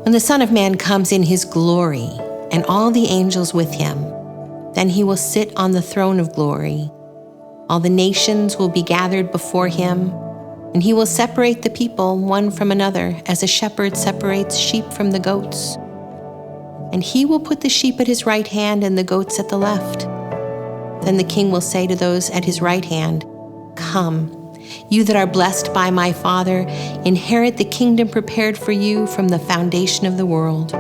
When the Son of Man comes in his glory and all the angels with him, then he will sit on the throne of glory. All the nations will be gathered before him, and he will separate the people one from another as a shepherd separates sheep from the goats. And he will put the sheep at his right hand and the goats at the left. Then the king will say to those at his right hand, "Come, you that are blessed by my Father, inherit the kingdom prepared for you from the foundation of the world.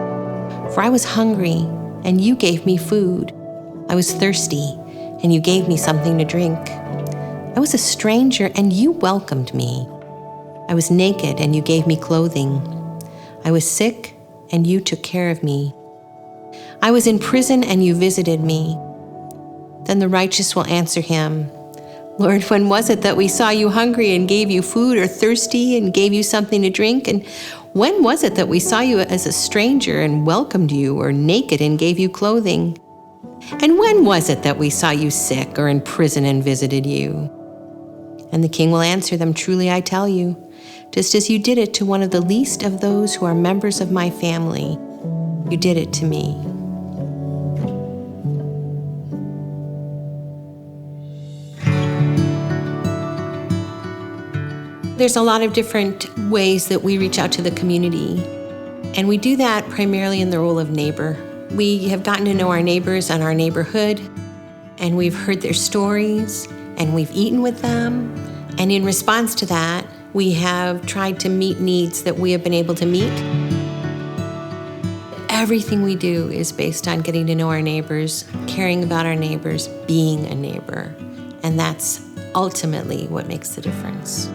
For I was hungry, and you gave me food. I was thirsty, and you gave me something to drink. I was a stranger, and you welcomed me. I was naked, and you gave me clothing. I was sick, and you took care of me. I was in prison, and you visited me." Then the righteous will answer him, "Lord, when was it that we saw you hungry and gave you food, or thirsty and gave you something to drink? And when was it that we saw you as a stranger and welcomed you, or naked and gave you clothing? And when was it that we saw you sick or in prison and visited you?" And the king will answer them, "Truly I tell you, just as you did it to one of the least of those who are members of my family, you did it to me." There's a lot of different ways that we reach out to the community, and we do that primarily in the role of neighbor. We have gotten to know our neighbors and our neighborhood, and we've heard their stories, and we've eaten with them, and in response to that, we have tried to meet needs that we have been able to meet. Everything we do is based on getting to know our neighbors, caring about our neighbors, being a neighbor, and that's ultimately what makes the difference.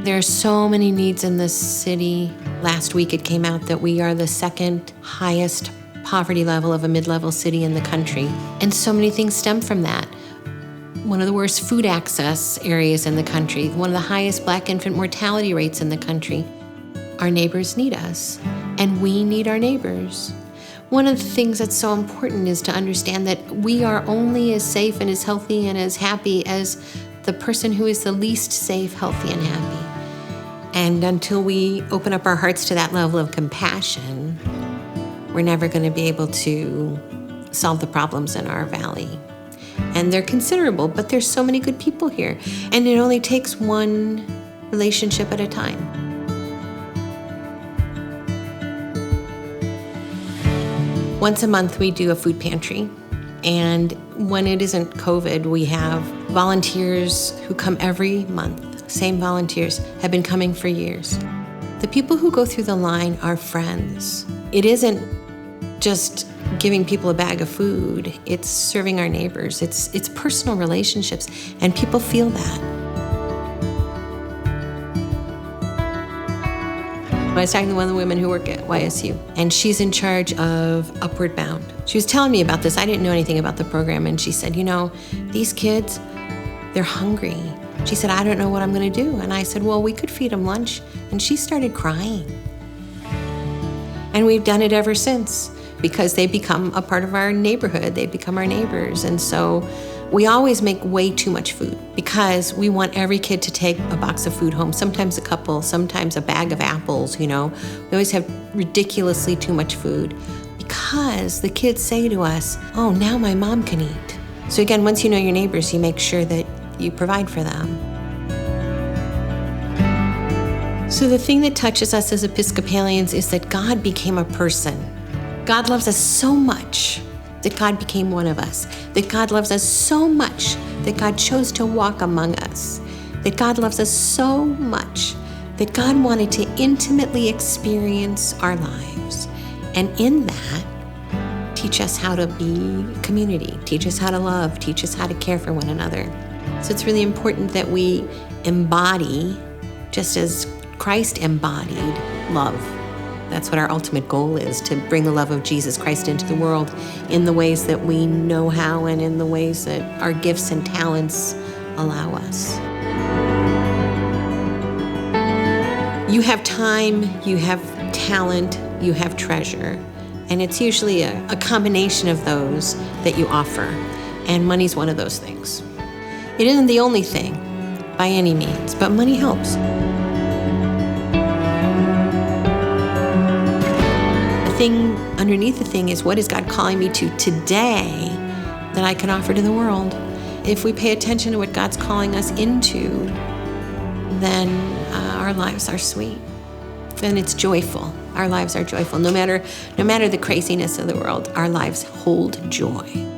There are so many needs in this city. Last week it came out that we are the second highest poverty level of a mid-level city in the country. And so many things stem from that. One of the worst food access areas in the country, one of the highest Black infant mortality rates in the country. Our neighbors need us, and we need our neighbors. One of the things that's so important is to understand that we are only as safe and as healthy and as happy as the person who is the least safe, healthy, and happy. And until we open up our hearts to that level of compassion, we're never going to be able to solve the problems in our valley. And they're considerable, but there's so many good people here. And it only takes one relationship at a time. Once a month, we do a food pantry. And when it isn't COVID, we have volunteers who come every month. Same volunteers have been coming for years. The people who go through the line are friends. It isn't just giving people a bag of food. It's serving our neighbors. It's personal relationships, and people feel that. I was talking to one of the women who work at YSU, and she's in charge of Upward Bound. She was telling me about this. I didn't know anything about the program, and she said, these kids, they're hungry. She said, I don't know what I'm going to do. And I said, well, we could feed them lunch. And she started crying. And we've done it ever since because they become a part of our neighborhood. They become our neighbors. And so we always make way too much food because we want every kid to take a box of food home, sometimes a couple, sometimes a bag of apples, We always have ridiculously too much food because the kids say to us, oh, now my mom can eat. So again, once you know your neighbors, you make sure that you provide for them. So the thing that touches us as Episcopalians is that God became a person. God loves us so much that God became one of us. That God loves us so much that God chose to walk among us. That God loves us so much that God wanted to intimately experience our lives. And in that, teach us how to be community, teach us how to love, teach us how to care for one another. So it's really important that we embody, just as Christ embodied, love. That's what our ultimate goal is, to bring the love of Jesus Christ into the world in the ways that we know how and in the ways that our gifts and talents allow us. You have time, you have talent, you have treasure. And it's usually a combination of those that you offer. And money's one of those things. It isn't the only thing, by any means, but money helps. The thing underneath the thing is, what is God calling me to today that I can offer to the world? If we pay attention to what God's calling us into, then our lives are sweet. And it's joyful. Our lives are joyful. No matter the craziness of the world, our lives hold joy.